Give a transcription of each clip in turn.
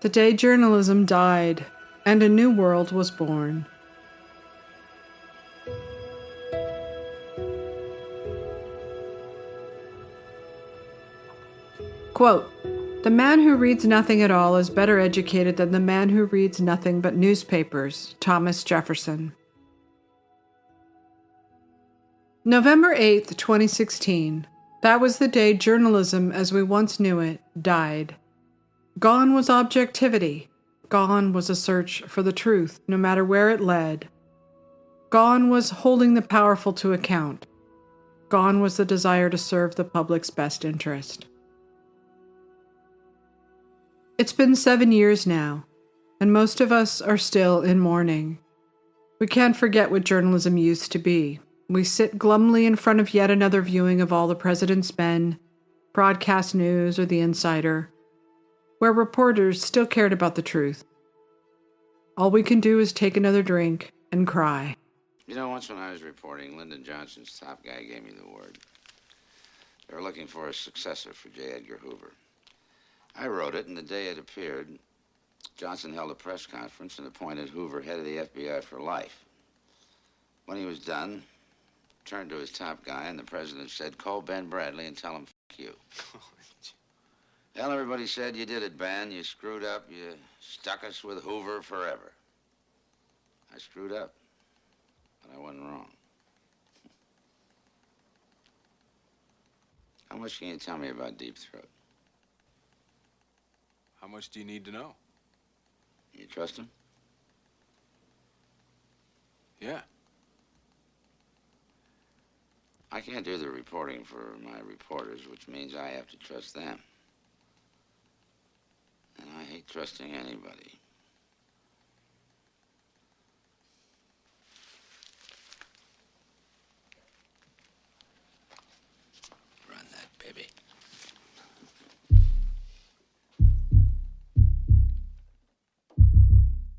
The day journalism died, and a new world was born. Quote, "The man who reads nothing at all is better educated than the man who reads nothing but newspapers." Thomas Jefferson. November 8th, 2016. That was the day journalism as we once knew it died. Gone was objectivity. Gone was a search for the truth, no matter where it led. Gone was holding the powerful to account. Gone was the desire to serve the public's best interest. It's been 7 years now, and most of us are still in mourning. We can't forget what journalism used to be. We sit glumly in front of yet another viewing of All the President's Men, broadcast news, or The Insider, where reporters still cared about the truth. All we can do is take another drink and cry. You know, once when I was reporting, Lyndon Johnson's top guy gave me the word. They were looking for a successor for J. Edgar Hoover. I wrote it, and the day it appeared, Johnson held a press conference and appointed Hoover head of the FBI for life. When he was done, turned to his top guy, and the president said, "Call Ben Bradley and tell him, f*** you." Well, everybody said, "You did it, Ben. You screwed up. You stuck us with Hoover forever." I screwed up, but I wasn't wrong. How much can you tell me about Deep Throat? How much do you need to know? You trust him? Yeah. I can't do the reporting for my reporters, which means I have to trust them. And I hate trusting anybody. Run that, baby.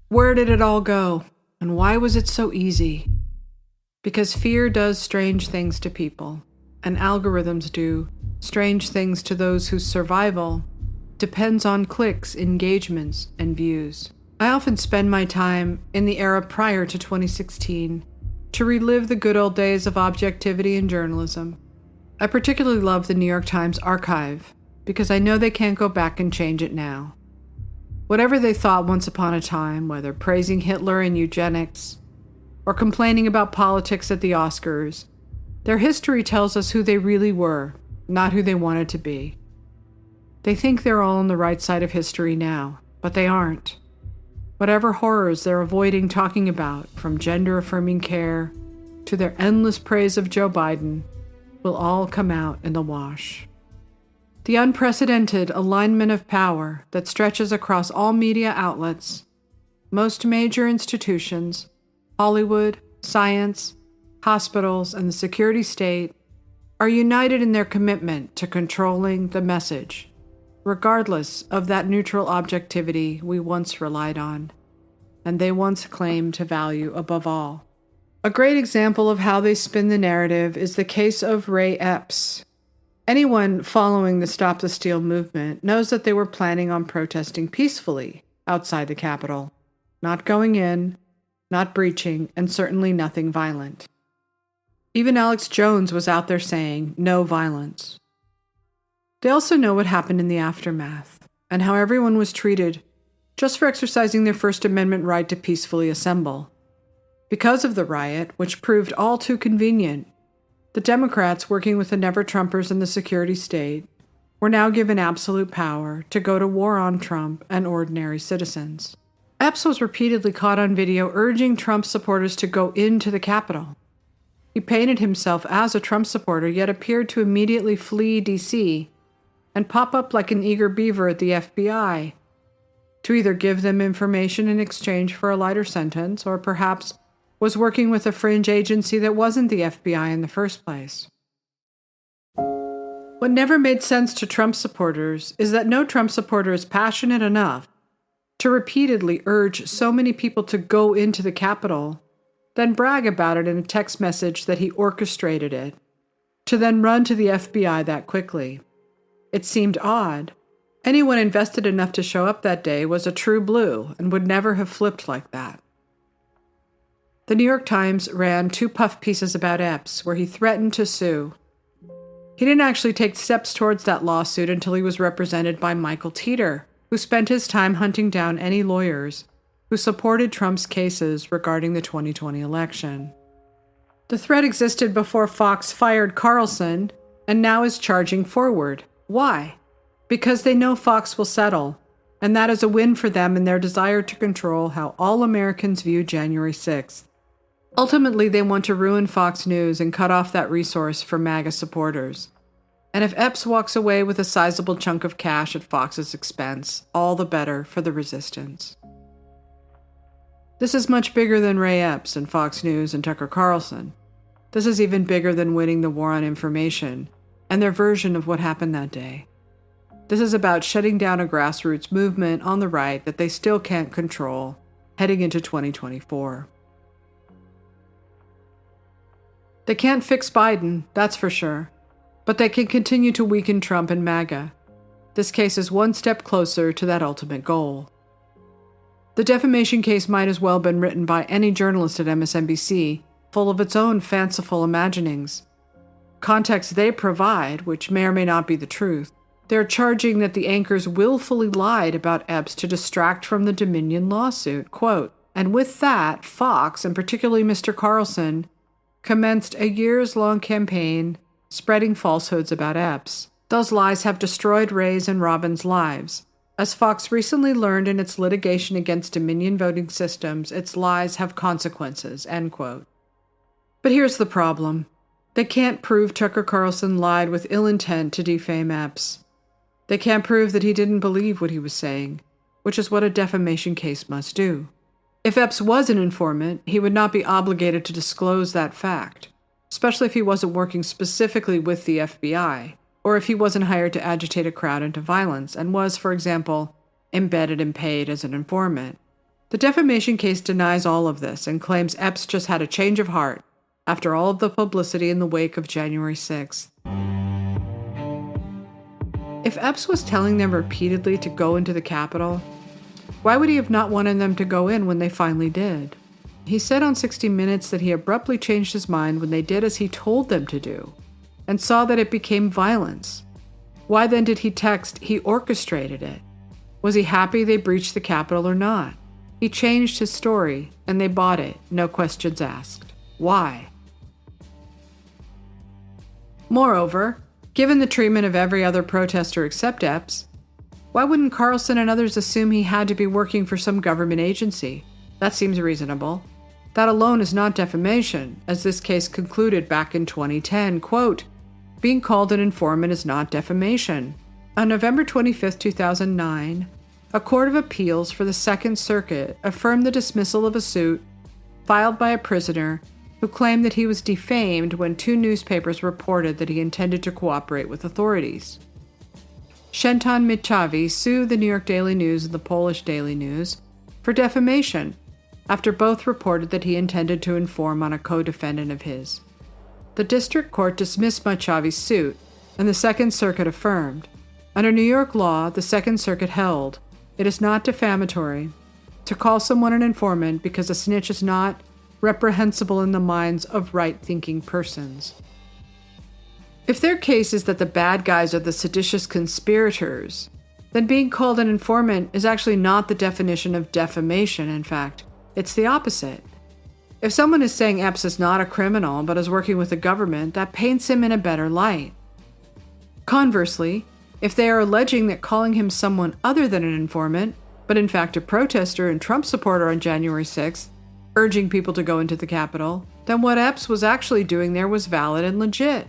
Where did it all go? And why was it so easy? Because fear does strange things to people, and algorithms do strange things to those whose survival depends on clicks, engagements, and views. I often spend my time in the era prior to 2016 to relive the good old days of objectivity in journalism. I particularly love the New York Times archive because I know they can't go back and change it now. Whatever they thought once upon a time, whether praising Hitler and eugenics or complaining about politics at the Oscars, their history tells us who they really were, not who they wanted to be. They think they're all on the right side of history now, but they aren't. Whatever horrors they're avoiding talking about, from gender-affirming care to their endless praise of Joe Biden, will all come out in the wash. The unprecedented alignment of power that stretches across all media outlets, most major institutions, Hollywood, science, hospitals, and the security state are united in their commitment to controlling the message, regardless of that neutral objectivity we once relied on, and they once claimed to value above all. A great example of how they spin the narrative is the case of Ray Epps. Anyone following the Stop the Steal movement knows that they were planning on protesting peacefully outside the Capitol, not going in, not breaching, and certainly nothing violent. Even Alex Jones was out there saying, "No violence." They also know what happened in the aftermath, and how everyone was treated just for exercising their First Amendment right to peacefully assemble. Because of the riot, which proved all too convenient, the Democrats, working with the Never-Trumpers and the security state, were now given absolute power to go to war on Trump and ordinary citizens. Epps was repeatedly caught on video urging Trump supporters to go into the Capitol. He painted himself as a Trump supporter, yet appeared to immediately flee D.C. and pop up like an eager beaver at the FBI, to either give them information in exchange for a lighter sentence, or perhaps was working with a fringe agency that wasn't the FBI in the first place. What never made sense to Trump supporters is that no Trump supporter is passionate enough to repeatedly urge so many people to go into the Capitol, then brag about it in a text message that he orchestrated it, to then run to the FBI that quickly. It seemed odd, Anyone invested enough to show up that day was a true blue and would never have flipped like that. The New York Times ran 2 puff pieces about Epps where he threatened to sue. He didn't actually take steps towards that lawsuit until he was represented by Michael Teeter, who spent his time hunting down any lawyers who supported Trump's cases regarding the 2020 election. The threat existed before Fox fired Carlson and now is charging forward. Why? Because they know Fox will settle, and that is a win for them in their desire to control how all Americans view January 6th. Ultimately, they want to ruin Fox News and cut off that resource for MAGA supporters. And if Epps walks away with a sizable chunk of cash at Fox's expense, all the better for the resistance. This is much bigger than Ray Epps and Fox News and Tucker Carlson. This is even bigger than winning the war on information and their version of what happened that day. This is about shutting down a grassroots movement on the right that they still can't control heading into 2024. They can't fix Biden, that's for sure, but they can continue to weaken Trump and MAGA. This case is one step closer to that ultimate goal. The defamation case might as well have been written by any journalist at MSNBC, full of its own fanciful imaginings. Context they provide, which may or may not be the truth. They're charging that the anchors willfully lied about Epps to distract from the Dominion lawsuit, quote, and with that, Fox, and particularly Mr. Carlson, commenced a years-long campaign spreading falsehoods about Epps. Those lies have destroyed Ray's and Robin's lives. As Fox recently learned in its litigation against Dominion voting systems, its lies have consequences, end quote. But here's the problem. They can't prove Tucker Carlson lied with ill intent to defame Epps. They can't prove that he didn't believe what he was saying, which is what a defamation case must do. If Epps was an informant, he would not be obligated to disclose that fact, especially if he wasn't working specifically with the FBI, or if he wasn't hired to agitate a crowd into violence and was, for example, embedded and paid as an informant. The defamation case denies all of this and claims Epps just had a change of heart after all of the publicity in the wake of January 6th. If Epps was telling them repeatedly to go into the Capitol, why would he have not wanted them to go in when they finally did? He said on 60 Minutes that he abruptly changed his mind when they did as he told them to do, and saw that it became violence. Why then did he text he orchestrated it? Was he happy they breached the Capitol or not? He changed his story, and they bought it, no questions asked. Why? Moreover, given the treatment of every other protester except Epps, why wouldn't Carlson and others assume he had to be working for some government agency? That seems reasonable. That alone is not defamation, as this case concluded back in 2010, quote, being called an informant is not defamation. On November 25, 2009, a court of appeals for the Second Circuit affirmed the dismissal of a suit filed by a prisoner who claimed that he was defamed when 2 newspapers reported that he intended to cooperate with authorities. Shenton Michavi sued the New York Daily News and the Polish Daily News for defamation after both reported that he intended to inform on a co-defendant of his. The district court dismissed Michavi's suit, and the Second Circuit affirmed. Under New York law, the Second Circuit held it is not defamatory to call someone an informant because a snitch is not reprehensible in the minds of right-thinking persons. If their case is that the bad guys are the seditious conspirators, then being called an informant is actually not the definition of defamation. In fact, it's the opposite. If someone is saying Epps is not a criminal but is working with the government, that paints him in a better light. Conversely, if they are alleging that calling him someone other than an informant, but in fact a protester and Trump supporter on January 6th, urging people to go into the Capitol, then what Epps was actually doing there was valid and legit.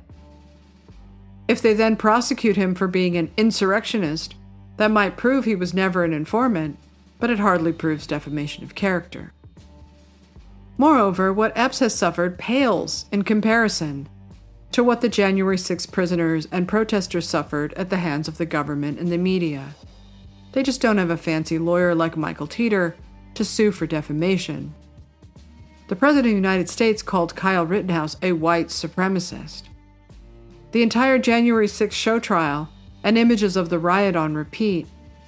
If they then prosecute him for being an insurrectionist, that might prove he was never an informant, but it hardly proves defamation of character. Moreover, what Epps has suffered pales in comparison to what the January 6 prisoners and protesters suffered at the hands of the government and the media. They just don't have a fancy lawyer like Michael Teeter to sue for defamation. The President of the United States called Kyle Rittenhouse a white supremacist. The entire January 6 show trial and images of the riot on repeat,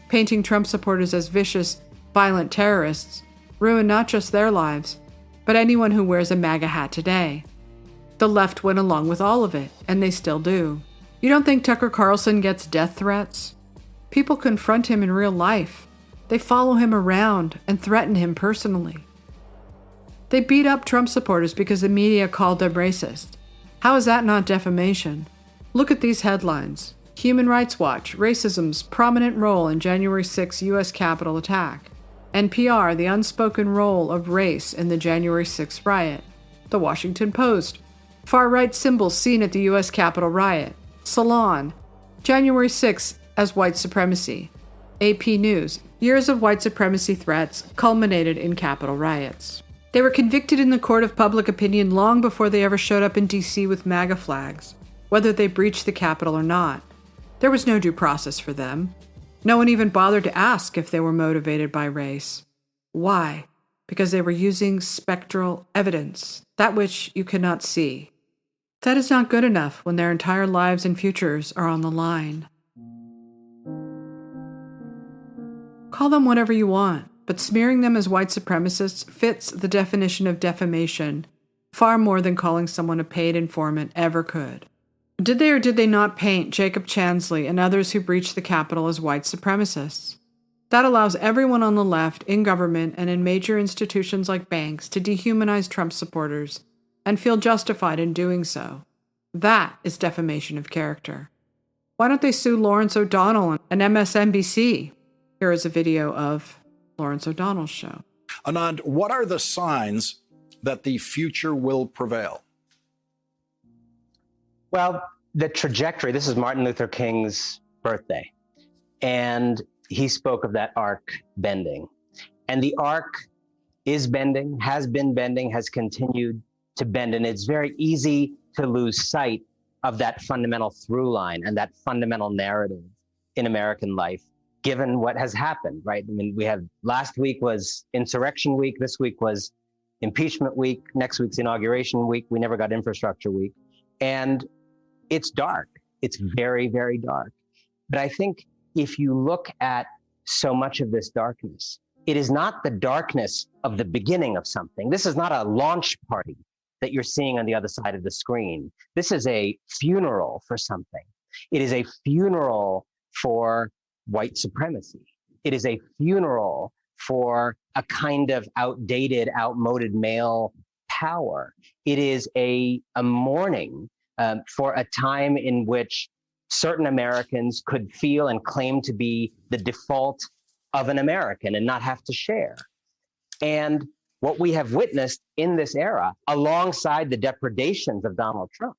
painting Trump supporters as vicious, violent terrorists, ruin not just their lives, but anyone who wears a MAGA hat today. The left went along with all of it, and they still do. You don't think Tucker Carlson gets death threats? People confront him in real life. They follow him around and threaten him personally. They beat up Trump supporters because the media called them racist. How is that not defamation? Look at these headlines. Human Rights Watch, racism's prominent role in January 6 U.S. Capitol attack. NPR, the unspoken role of race in the January 6 riot. The Washington Post, far-right symbols seen at the U.S. Capitol riot. Salon, January 6 as white supremacy. AP News, years of white supremacy threats culminated in Capitol riots. They were convicted in the court of public opinion long before they ever showed up in D.C. with MAGA flags, whether they breached the Capitol or not. There was no due process for them. No one even bothered to ask if they were motivated by race. Why? Because they were using spectral evidence, that which you cannot see. That is not good enough when their entire lives and futures are on the line. Call them whatever you want, but smearing them as white supremacists fits the definition of defamation far more than calling someone a paid informant ever could. Did they or did they not paint Jacob Chansley and others who breached the Capitol as white supremacists? That allows everyone on the left, in government, and in major institutions like banks to dehumanize Trump supporters and feel justified in doing so. That is defamation of character. Why don't they sue Lawrence O'Donnell and MSNBC? Here is a video of Lawrence O'Donnell's show. Anand, what are the signs that the future will prevail? Well, the trajectory, this is Martin Luther King's birthday, and he spoke of that arc bending. And the arc is bending, has been bending, has continued to bend, and it's very easy to lose sight of that fundamental through line and that fundamental narrative in American life, given what has happened, right? I mean, we have, last week was Insurrection Week, this week was Impeachment Week, next week's Inauguration Week, we never got Infrastructure Week. And it's dark. It's very, very dark. But I think if you look at so much of this darkness, it is not the darkness of the beginning of something. This is not a launch party that you're seeing on the other side of the screen. This is a funeral for something. It is a funeral for white supremacy. It is a funeral for a kind of outdated, outmoded male power. It is a mourning for a time in which certain Americans could feel and claim to be the default of an American and not have to share. And what we have witnessed in this era, alongside the depredations of Donald Trump,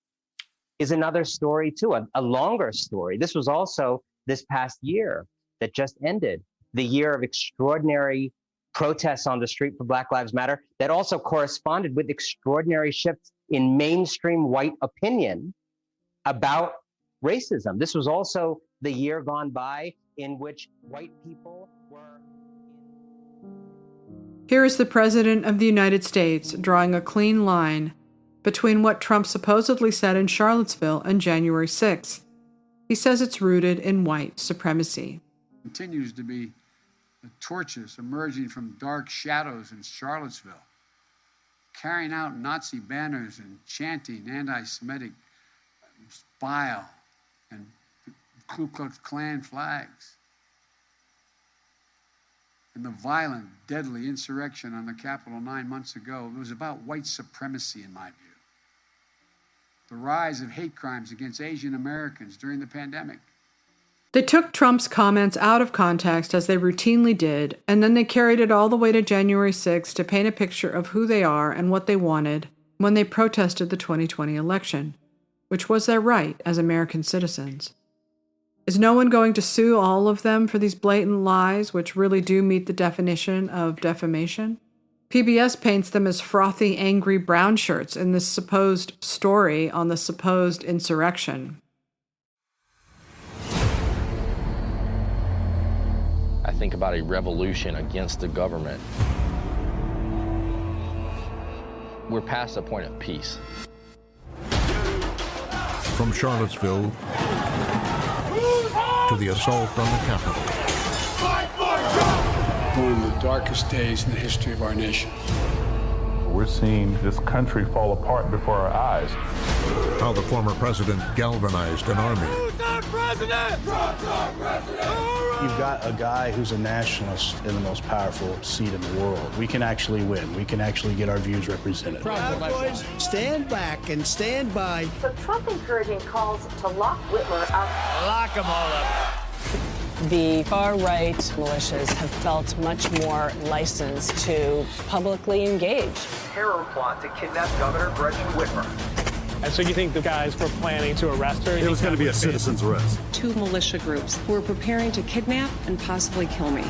is another story too, a longer story. This was also this past year that just ended, the year of extraordinary protests on the street for Black Lives Matter that also corresponded with extraordinary shifts in mainstream white opinion about racism. This was also the year gone by in which white people were... Here is the President of the United States drawing a clean line between what Trump supposedly said in Charlottesville and January 6th. He says it's rooted in white supremacy. Continues to be the torches emerging from dark shadows in Charlottesville, carrying out Nazi banners and chanting anti-Semitic bile and Ku Klux Klan flags. And the violent, deadly insurrection on the Capitol 9 months ago, it was about white supremacy, in my view. The rise of hate crimes against Asian Americans during the pandemic. They took Trump's comments out of context, as they routinely did, and then they carried it all the way to January 6th to paint a picture of who they are and what they wanted when they protested the 2020 election, which was their right as American citizens. Is no one going to sue all of them for these blatant lies, which really do meet the definition of defamation? PBS paints them as frothy, angry brown shirts in this supposed story on the supposed insurrection. I think about a revolution against the government. We're past the point of peace. From Charlottesville, to the assault on the Capitol. One of the darkest days in the history of our nation. We're seeing this country fall apart before our eyes. How the former president galvanized an army. Who's our president? Trump's our president! You've got a guy who's a nationalist in the most powerful seat in the world. We can actually win. We can actually get our views represented. Proud boys, stand back and stand by. So Trump encouraging calls to lock Whitmer up. Lock them all up. The far-right militias have felt much more licensed to publicly engage. Terror plot to kidnap Governor Gretchen Whitmer. And so you think the guys were planning to arrest her? It was going to be a citizen's arrest. Two militia groups who were preparing to kidnap and possibly kill me.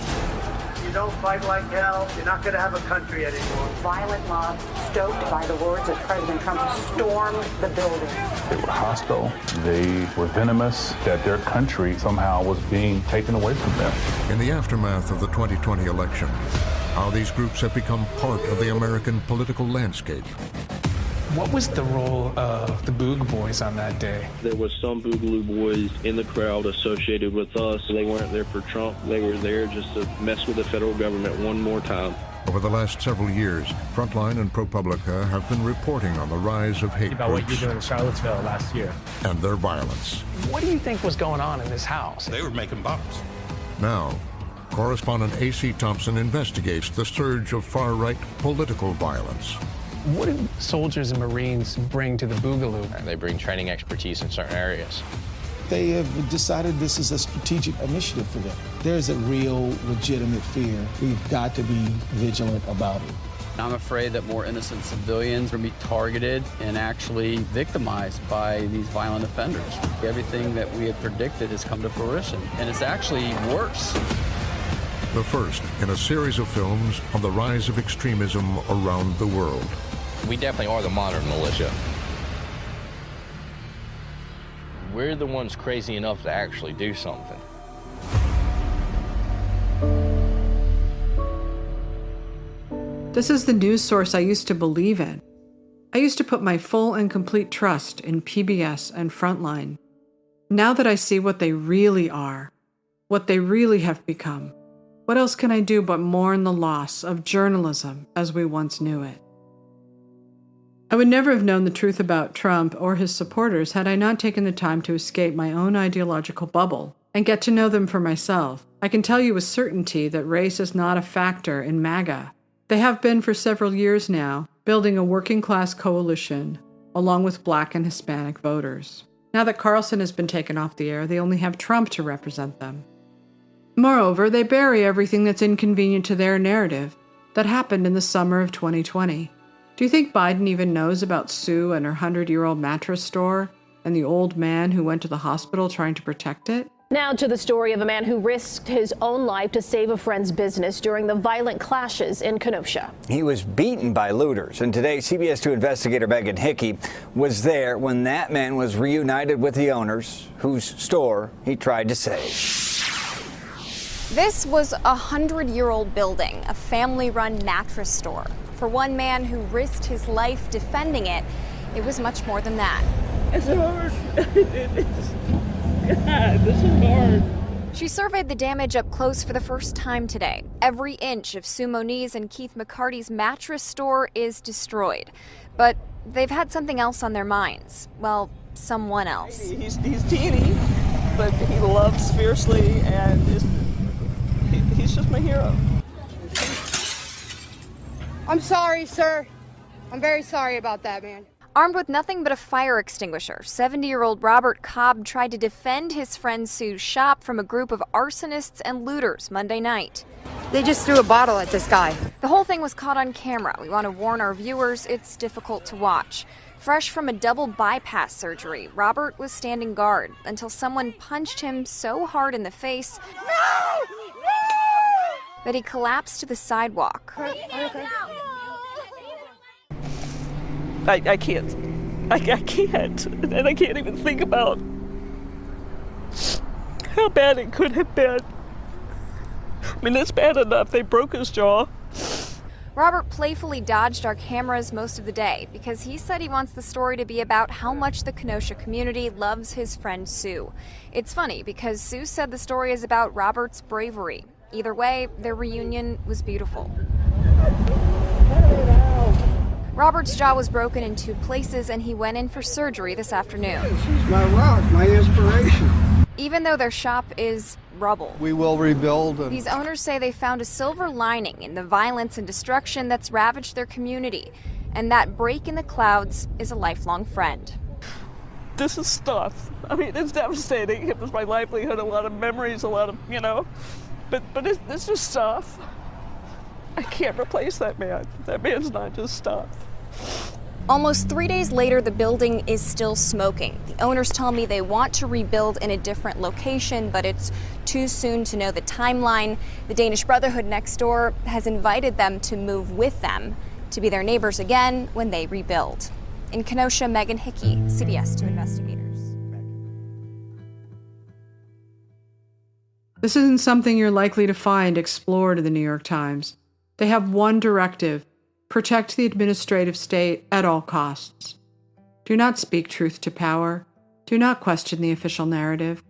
You don't fight like hell, you're not going to have a country anymore. Violent mobs, stoked by the words of President Trump, stormed the building. They were hostile, they were venomous, that their country somehow was being taken away from them. In the aftermath of the 2020 election, how these groups have become part of the American political landscape. What was the role of the Boog Boys on that day? There was some Boogaloo Boys in the crowd associated with us. They weren't there for Trump. They were there just to mess with the federal government one more time. Over the last several years, Frontline and ProPublica have been reporting on the rise of hate About groups what you did in Charlottesville last year. and their violence. What do you think was going on in this house? They were making bombs. Now, correspondent A.C. Thompson investigates the surge of far-right political violence. What do soldiers and Marines bring to the Boogaloo? They bring training expertise in certain areas. They have decided this is a strategic initiative for them. There's a real, legitimate fear. We've got to be vigilant about it. I'm afraid that more innocent civilians are going to be targeted and actually victimized by these violent offenders. Everything that we had predicted has come to fruition, and it's actually worse. The first in a series of films on the rise of extremism around the world. We definitely are the modern militia. We're the ones crazy enough to actually do something. This is the news source I used to believe in. I used to put my full and complete trust in PBS and Frontline. Now that I see what they really are, what they really have become, what else can I do but mourn the loss of journalism as we once knew it? I would never have known the truth about Trump or his supporters had I not taken the time to escape my own ideological bubble and get to know them for myself. I can tell you with certainty that race is not a factor in MAGA. They have been for several years now, building a working-class coalition along with Black and Hispanic voters. Now that Carlson has been taken off the air, they only have Trump to represent them. Moreover, they bury everything that's inconvenient to their narrative that happened in the summer of 2020. Do you think Biden even knows about Sue and her 100-year-old mattress store and the old man who went to the hospital trying to protect it? Now to the story of a man who risked his own life to save a friend's business during the violent clashes in Kenosha. He was beaten by looters, and today CBS 2 investigator Megan Hickey was there when that man was reunited with the owners whose store he tried to save. This was a 100-year-old building, a family-run mattress store. For one man who risked his life defending it, it was much more than that. It's hard. God, this is hard. She surveyed the damage up close for the first time today. Every inch of Sue Moniz and Keith McCarty's mattress store is destroyed. But they've had something else on their minds. Well, someone else. He's teeny, but he loves fiercely, and he's just my hero. I'm sorry, sir. I'm very sorry about that, man. Armed with nothing but a fire extinguisher, 70-year-old Robert Cobb tried to defend his friend Sue's shop from a group of arsonists and looters Monday night. They just threw a bottle at this guy. The whole thing was caught on camera. We want to warn our viewers, it's difficult to watch. Fresh from a double bypass surgery, Robert was standing guard until someone punched him so hard in the face that he collapsed to the sidewalk. I can't. I can't. And I can't even think about how bad it could have been. I mean, it's bad enough. They broke his jaw. Robert playfully dodged our cameras most of the day because he said he wants the story to be about how much the Kenosha community loves his friend Sue. It's funny because Sue said the story is about Robert's bravery. Either way, their reunion was beautiful. Robert's jaw was broken in 2 places and he went in for surgery this afternoon. She's my rock, my inspiration. Even though their shop is rubble. We will rebuild. These owners say they found a silver lining in the violence and destruction that's ravaged their community. And that break in the clouds is a lifelong friend. This is stuff. I mean, it's devastating. It was my livelihood, a lot of memories, a lot of, but it's just stuff. I can't replace that man. That man's not just stuff. Almost 3 days later, the building is still smoking. The owners tell me they want to rebuild in a different location, but it's too soon to know the timeline. The Danish Brotherhood next door has invited them to move with them to be their neighbors again when they rebuild. In Kenosha, Megan Hickey, CBS 2 Investigators. This isn't something you're likely to find explored in the New York Times. They have one directive: protect the administrative state at all costs. Do not speak truth to power. Do not question the official narrative.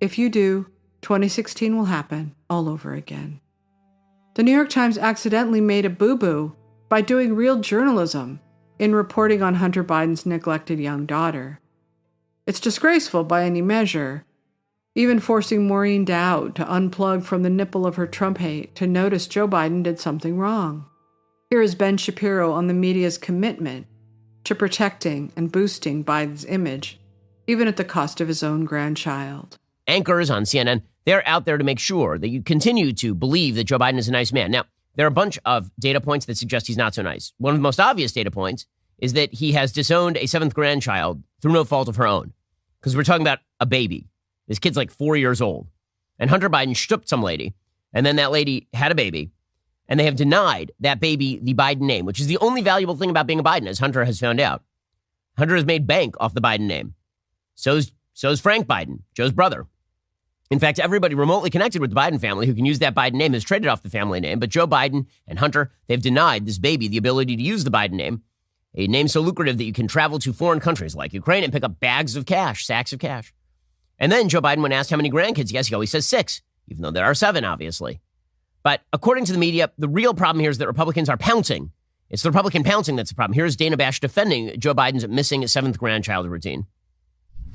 If you do, 2016 will happen all over again. The New York Times accidentally made a boo-boo by doing real journalism in reporting on Hunter Biden's neglected young daughter. It's disgraceful by any measure, even forcing Maureen Dowd to unplug from the nipple of her Trump hate to notice Joe Biden did something wrong. Here is Ben Shapiro on the media's commitment to protecting and boosting Biden's image, even at the cost of his own grandchild. Anchors on CNN, they're out there to make sure that you continue to believe that Joe Biden is a nice man. Now, there are a bunch of data points that suggest he's not so nice. One of the most obvious data points is that he has disowned a 7th grandchild through no fault of her own. Because we're talking about a baby. This kid's like 4 years old. And Hunter Biden stooped some lady, and then that lady had a baby. And they have denied that baby the Biden name, which is the only valuable thing about being a Biden, as Hunter has found out. Hunter has made bank off the Biden name. So's Frank Biden, Joe's brother. In fact, everybody remotely connected with the Biden family who can use that Biden name has traded off the family name. But Joe Biden and Hunter, they've denied this baby the ability to use the Biden name, a name so lucrative that you can travel to foreign countries like Ukraine and pick up bags of cash, sacks of cash. And then Joe Biden, when asked how many grandkids he has, he always says 6, even though there are 7, obviously. But according to the media, the real problem here is that Republicans are pouncing. It's the Republican pouncing that's the problem. Here's Dana Bash defending Joe Biden's missing 7th grandchild routine.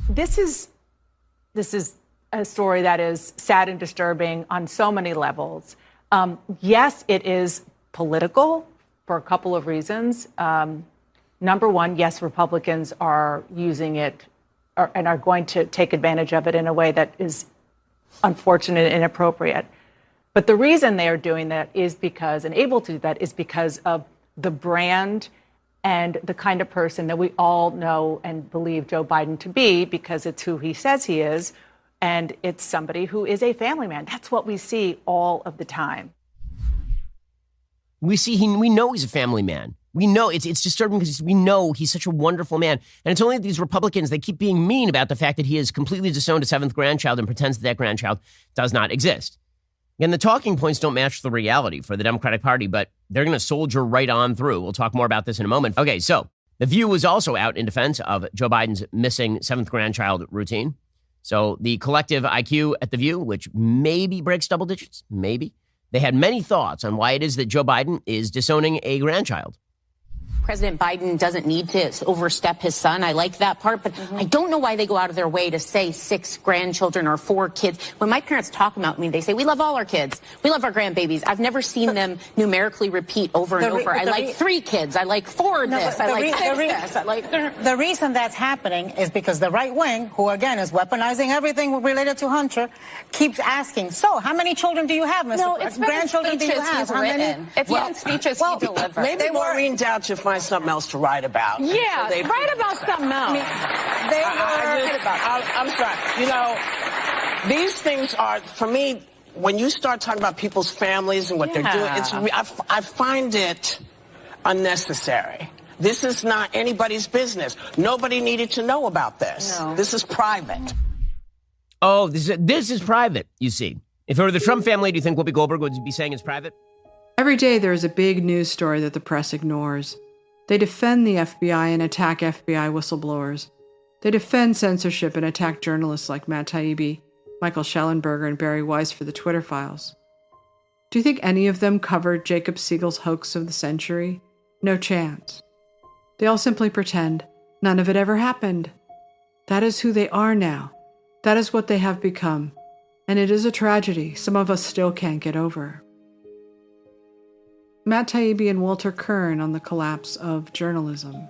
This is a story that is sad and disturbing on so many levels. Yes, it is political for a couple of reasons. Number one, yes, Republicans are using it and are going to take advantage of it in a way that is unfortunate and inappropriate. But the reason they are doing that is because, and able to do that, is because of the brand and the kind of person that we all know and believe Joe Biden to be, because it's who he says he is, and it's somebody who is a family man. That's what we see all of the time. We know he's a family man. We know it's disturbing because we know he's such a wonderful man. And it's only these Republicans, they keep being mean about the fact that he has completely disowned a 7th grandchild and pretends that grandchild does not exist. And the talking points don't match the reality for the Democratic Party, but they're going to soldier right on through. We'll talk more about this in a moment. Okay, so The View was also out in defense of Joe Biden's missing 7th grandchild routine. So the collective IQ at The View, which maybe breaks double digits, maybe, they had many thoughts on why it is that Joe Biden is disowning a grandchild. President Biden doesn't need to overstep his son. I like that part, but I don't know why they go out of their way to say 6 grandchildren or 4 kids. When my parents talk about me, they say, we love all our kids. We love our grandbabies. I've never seen them numerically repeat over and over. I like 3 kids. I like 4 this. I like 6 this. I like... The reason that's happening is because the right wing, who again is weaponizing everything related to Hunter, keeps asking, so how many children do you have, Mr. No, it's grandchildren do you have? How many? It's been speeches he delivered. Maybe Maureen Dowd should find something else to write about. Yeah, so write about something else. I'm sorry. You know, these things are, for me, when you start talking about people's families and what they're doing, I find it unnecessary. This is not anybody's business. Nobody needed to know about this. No. This is private. Oh, this is private, you see. If it were the Trump family, do you think Whoopi Goldberg would be saying it's private? Every day there is a big news story that the press ignores. They defend the FBI and attack FBI whistleblowers. They defend censorship and attack journalists like Matt Taibbi, Michael Schellenberger, and Barry Weiss for the Twitter files. Do you think any of them covered Jacob Siegel's hoax of the century? No chance. They all simply pretend none of it ever happened. That is who they are now. That is what they have become. And it is a tragedy some of us still can't get over. Matt Taibbi and Walter Kern on the collapse of journalism.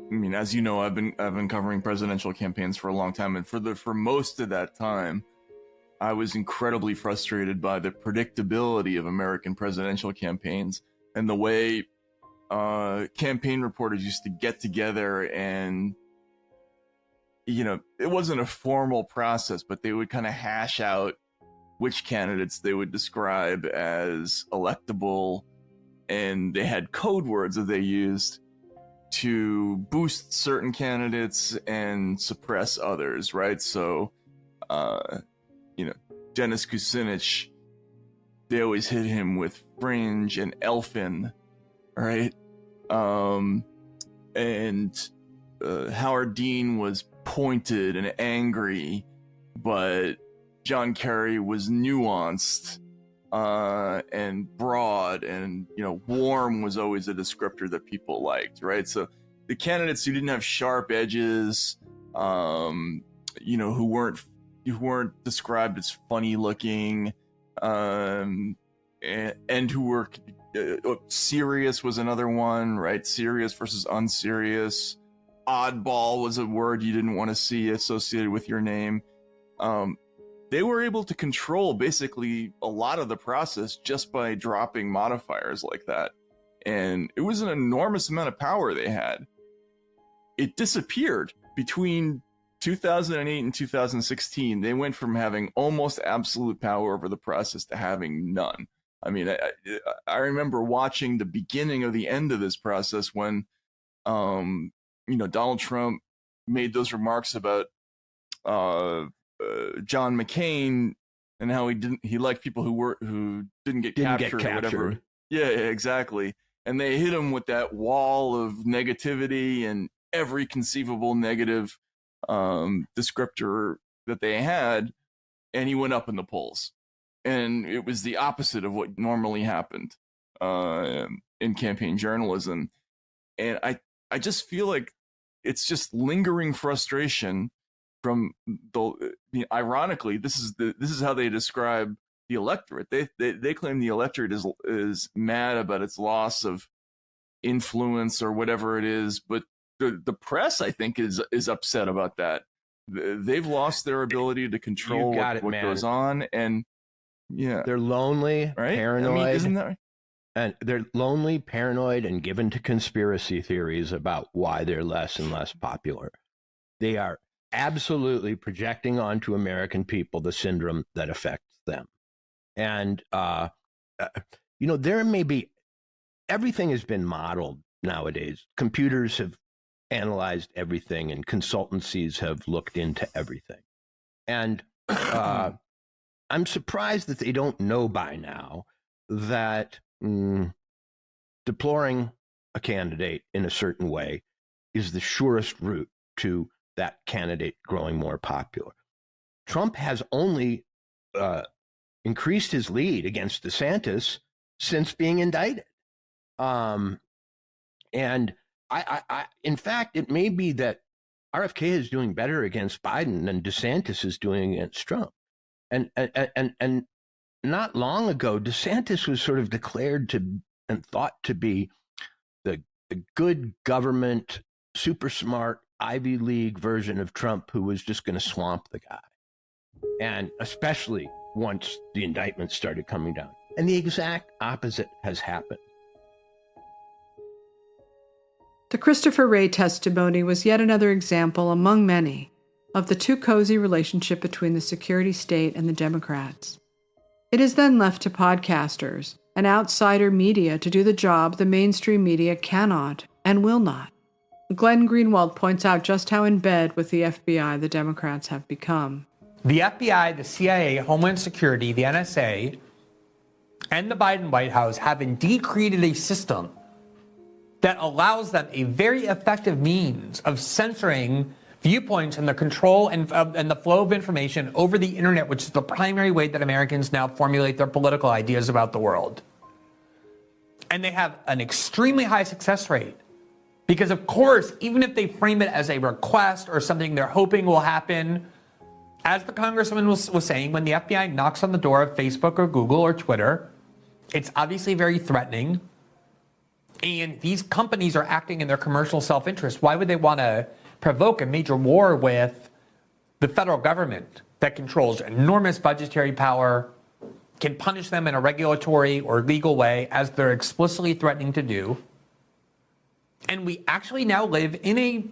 I mean, as you know, I've been covering presidential campaigns for a long time, and for most of that time, I was incredibly frustrated by the predictability of American presidential campaigns and the way campaign reporters used to get together and, you know, it wasn't a formal process, but they would kind of hash out which candidates they would describe as electable, and they had code words that they used to boost certain candidates and suppress others, right? So, you know, Dennis Kucinich, they always hit him with fringe and elfin, right? And Howard Dean was pointed and angry, but John Kerry was nuanced and broad, and, you know, warm was always a descriptor that people liked, right? So the candidates who didn't have sharp edges, you know, who weren't described as funny looking, and who were serious was another one, right? Serious versus unserious. Oddball was a word you didn't want to see associated with your name. They were able to control basically a lot of the process just by dropping modifiers like that. And it was an enormous amount of power they had. It disappeared between 2008 and 2016. They went from having almost absolute power over the process to having none. I mean, I remember watching the beginning of the end of this process when, you know, Donald Trump made those remarks about John McCain and how he liked people who didn't get captured or whatever. Yeah, exactly. And they hit him with that wall of negativity and every conceivable negative descriptor that they had, and he went up in the polls. And it was the opposite of what normally happened in campaign journalism. And I just feel like it's just lingering frustration from ironically, this is how they describe the electorate. They claim the electorate is mad about its loss of influence or whatever it is, but the press, I think, is upset about that. They've lost their ability to control what goes on, and yeah, they're lonely, right? Paranoid. I mean, isn't that right? And they're lonely, paranoid, and given to conspiracy theories about why they're less and less popular. They are absolutely projecting onto American people the syndrome that affects them. And, you know, there may be, everything has been modeled nowadays. Computers have analyzed everything, and consultancies have looked into everything. And I'm surprised that they don't know by now that deploring a candidate in a certain way is the surest route to that candidate growing more popular. Trump has only increased his lead against DeSantis since being indicted. And I in fact, it may be that RFK is doing better against Biden than DeSantis is doing against Trump. And not long ago, DeSantis was sort of declared to and thought to be the good government, super smart Ivy League version of Trump who was just going to swamp the guy. And especially once the indictments started coming down. And the exact opposite has happened. The Christopher Wray testimony was yet another example among many of the too cozy relationship between the security state and the Democrats. It is then left to podcasters and outsider media to do the job the mainstream media cannot and will not. Glenn Greenwald points out just how in bed with the FBI the Democrats have become. The FBI, the CIA, Homeland Security, the NSA and the Biden White House have indeed created a system that allows them a very effective means of censoring viewpoints and the control and the flow of information over the internet, which is the primary way that Americans now formulate their political ideas about the world. And they have an extremely high success rate because, of course, even if they frame it as a request or something they're hoping will happen, as the congressman was saying, when the FBI knocks on the door of Facebook or Google or Twitter, it's obviously very threatening. And these companies are acting in their commercial self-interest. Why would they want to provoke a major war with the federal government that controls enormous budgetary power, can punish them in a regulatory or legal way, as they're explicitly threatening to do? And we actually now live in a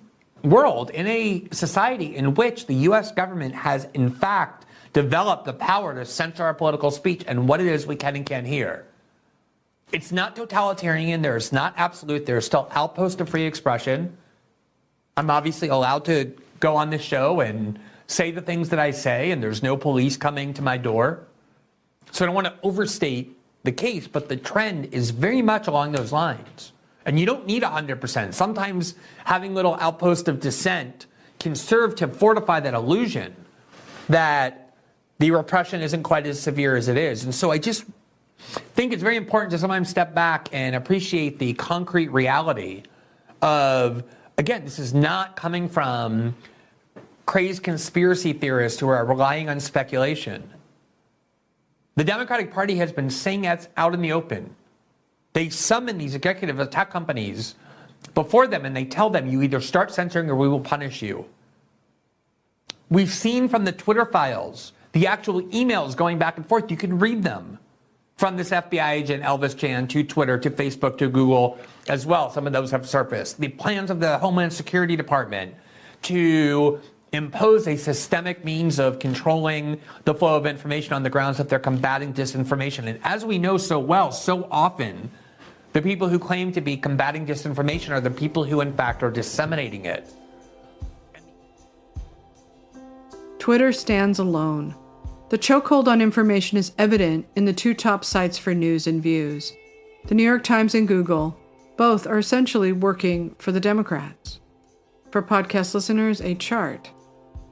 world, in a society in which the U.S. government has, in fact, developed the power to censor our political speech and what it is we can and can't hear. It's not totalitarian. There's not absolute. There's still outposts of free expression. I'm obviously allowed to go on this show and say the things that I say, and there's no police coming to my door. So I don't want to overstate the case, but the trend is very much along those lines. And you don't need 100%. Sometimes having little outposts of dissent can serve to fortify that illusion that the repression isn't quite as severe as it is. And so I just think it's very important to sometimes step back and appreciate the concrete reality of, again, this is not coming from crazed conspiracy theorists who are relying on speculation. The Democratic Party has been saying that out in the open. They summon these executive tech companies before them and they tell them, you either start censoring or we will punish you. We've seen from the Twitter files, the actual emails going back and forth. You can read them from this FBI agent, Elvis Chan, to Twitter, to Facebook, to Google as well. Some of those have surfaced. The plans of the Homeland Security Department to impose a systemic means of controlling the flow of information on the grounds that they're combating disinformation. And as we know so well, so often, the people who claim to be combating disinformation are the people who, in fact, are disseminating it. Twitter stands alone. The chokehold on information is evident in the two top sites for news and views. The New York Times and Google, both are essentially working for the Democrats. For podcast listeners, a chart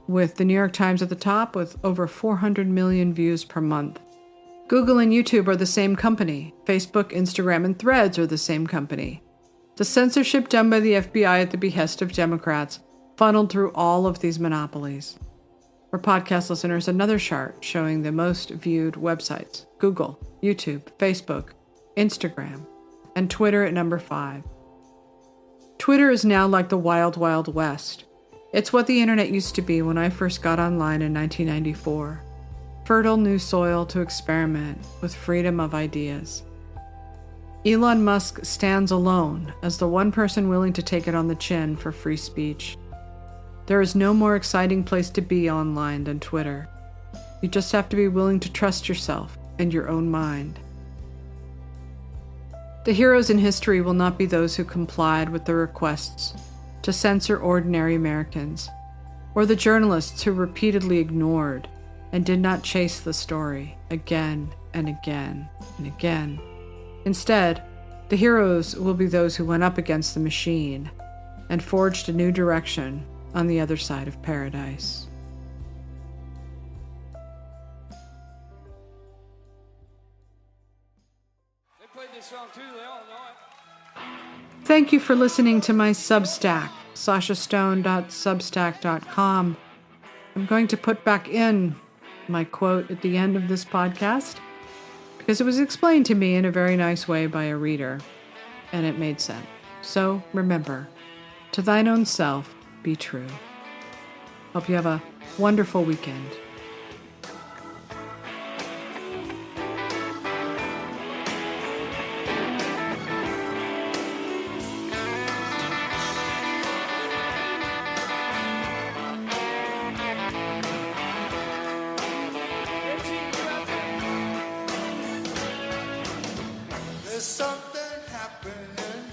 with the New York Times at the top with over 400 million views per month. Google and YouTube are the same company. Facebook, Instagram, and Threads are the same company. The censorship done by the FBI at the behest of Democrats funneled through all of these monopolies. For podcast listeners, another chart showing the most viewed websites: Google, YouTube, Facebook, Instagram, and Twitter at number 5. Twitter is now like the wild, wild west. It's what the internet used to be when I first got online in 1994. Fertile new soil to experiment with freedom of ideas. Elon Musk stands alone as the one person willing to take it on the chin for free speech. There is no more exciting place to be online than Twitter. You just have to be willing to trust yourself and your own mind. The heroes in history will not be those who complied with the requests to censor ordinary Americans, or the journalists who repeatedly ignored and did not chase the story again and again and again. Instead, the heroes will be those who went up against the machine and forged a new direction on the other side of paradise. They played this song too, they all know it. Thank you for listening to my Substack, sashastone.substack.com. I'm going to put back in my quote at the end of this podcast because it was explained to me in a very nice way by a reader, and it made sense. So remember, to thine own self, be true. Hope you have a wonderful weekend. There's something happening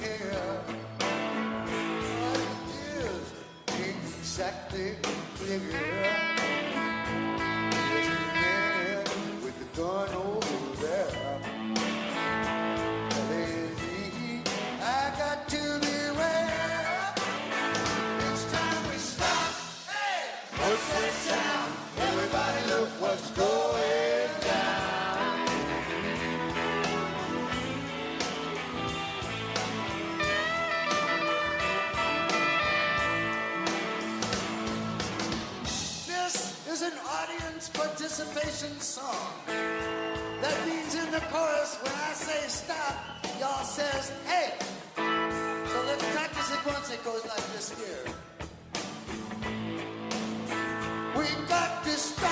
here. What it is ain't exactly clear. There's a man with a gun over there. anticipation song. That means in the chorus, when I say stop, y'all says, hey. So let's practice it once. It goes like this here. We got to stop.